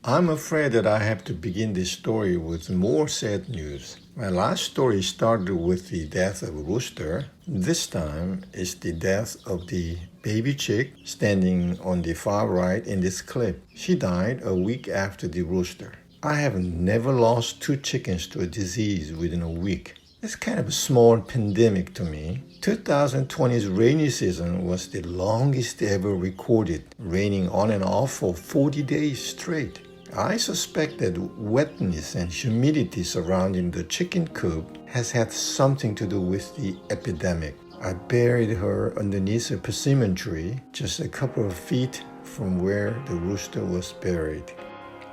I'm afraid that I have to begin this story with more sad news. My last story started with the death of a rooster. This time is the death of the baby chick standing on the far right in this clip. She died a week after the rooster. I have never lost two chickens to a disease within a week. It's kind of a small pandemic to me. 2020's rainy season was the longest ever recorded, raining on and off for 40 days straight. I suspect that wetness and humidity surrounding the chicken coop has had something to do with the epidemic. I buried her underneath a persimmon tree just a couple of feet from where the rooster was buried.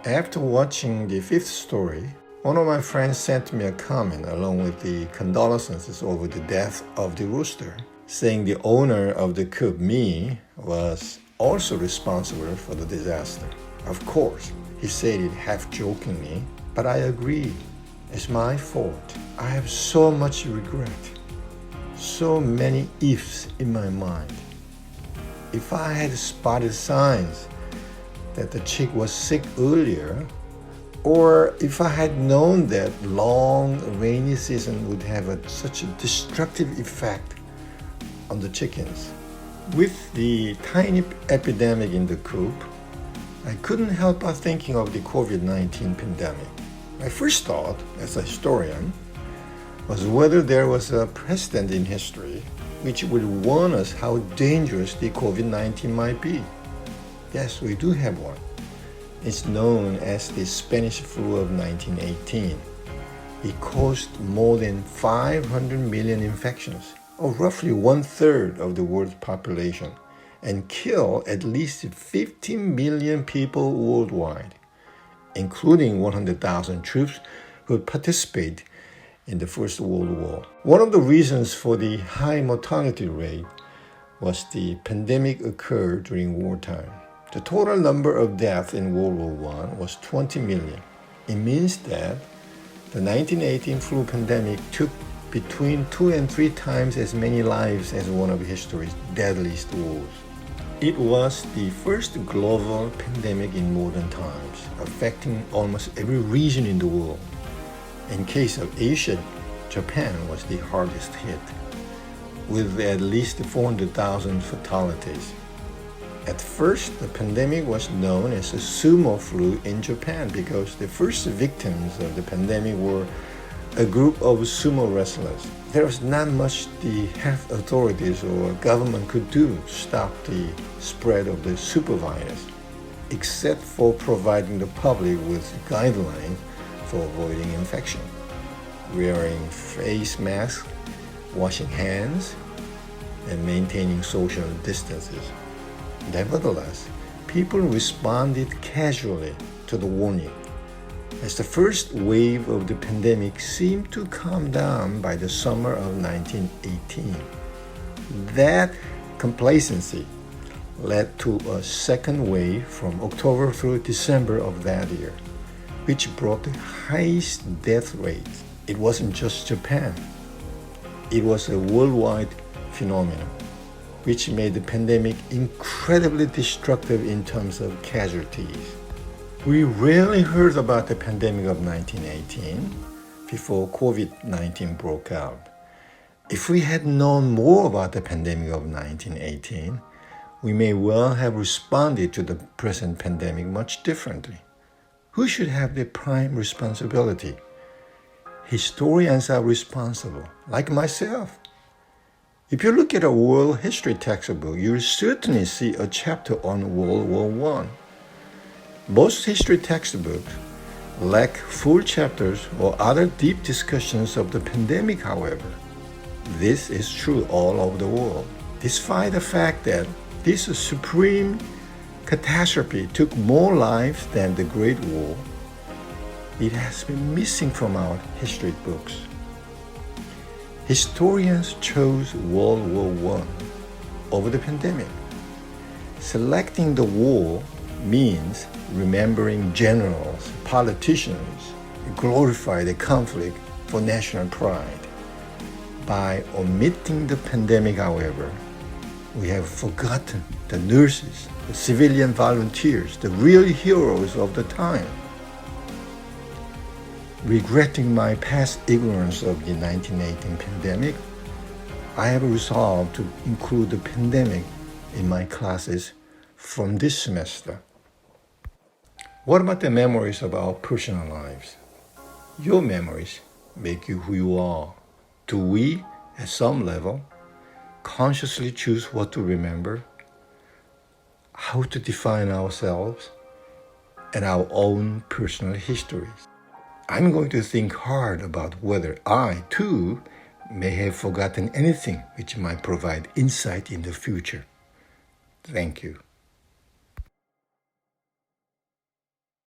After watching the fifth story, one of my friends sent me a comment along with the condolences over the death of the rooster, saying the owner of the coop, me, was also responsible for the disaster. Of course, he said it half jokingly, but I agree. It's my fault. I have so much regret, so many ifs in my mind. If I had spotted signs that the chick was sick earlier, or if I had known that long rainy season would have such a destructive effect on the chickens. With the tiny epidemic in the coop, I couldn't help but thinking of the COVID-19 pandemic. My first thought, as a historian, was whether there was a precedent in history which would warn us how dangerous the COVID-19 might be. Yes, we do have one. It's known as the Spanish flu of 1918. It caused more than 500 million infections, or roughly 1/3 of the world's population, and killed at least 15 million people worldwide, including 100,000 troops who participated in the First World War. One of the reasons for the high mortality rate was the pandemic occurred during wartime. The total number of deaths in World War I was 20 million. It means that the 1918 flu pandemic took between 2 and 3 times as many lives as one of history's deadliest wars. It was the first global pandemic in modern times, affecting almost every region in the world. In case of Asia, Japan was the hardest hit, with at least 400,000 fatalities. At first, the pandemic was known as the sumo flu in Japan because the first victims of the pandemic were a group of sumo wrestlers. There was not much the health authorities or government could do to stop the spread of the super virus, except for providing the public with guidelines for avoiding infection, wearing face masks, washing hands, and maintaining social distances. Nevertheless, people responded casually to the warning. As the first wave of the pandemic seemed to calm down by the summer of 1918, that complacency led to a second wave from October through December of that year, which brought the highest death rate. It wasn't just Japan. It was a worldwide phenomenon, which made the pandemic incredibly destructive in terms of casualties. We rarely heard about the pandemic of 1918 before COVID-19 broke out. If we had known more about the pandemic of 1918, we may well have responded to the present pandemic much differently. Who should have the prime responsibility? Historians are responsible, like myself. If you look at a world history textbook, you'll certainly see a chapter on World War I. Most history textbooks lack full chapters or other deep discussions of the pandemic, however. This is true all over the world. Despite the fact that this supreme catastrophe took more lives than the Great War, it has been missing from our history books. Historians chose World War I over the pandemic. Selecting the war means remembering generals, politicians, glorify the conflict for national pride. By omitting the pandemic, however, we have forgotten the nurses, the civilian volunteers, the real heroes of the time. Regretting my past ignorance of the 1918 pandemic, I have resolved to include the pandemic in my classes from this semester. What about the memories of our personal lives? Your memories make you who you are. Do we, at some level, consciously choose what to remember, how to define ourselves, and our own personal histories? I'm going to think hard about whether I, too, may have forgotten anything which might provide insight in the future. Thank you.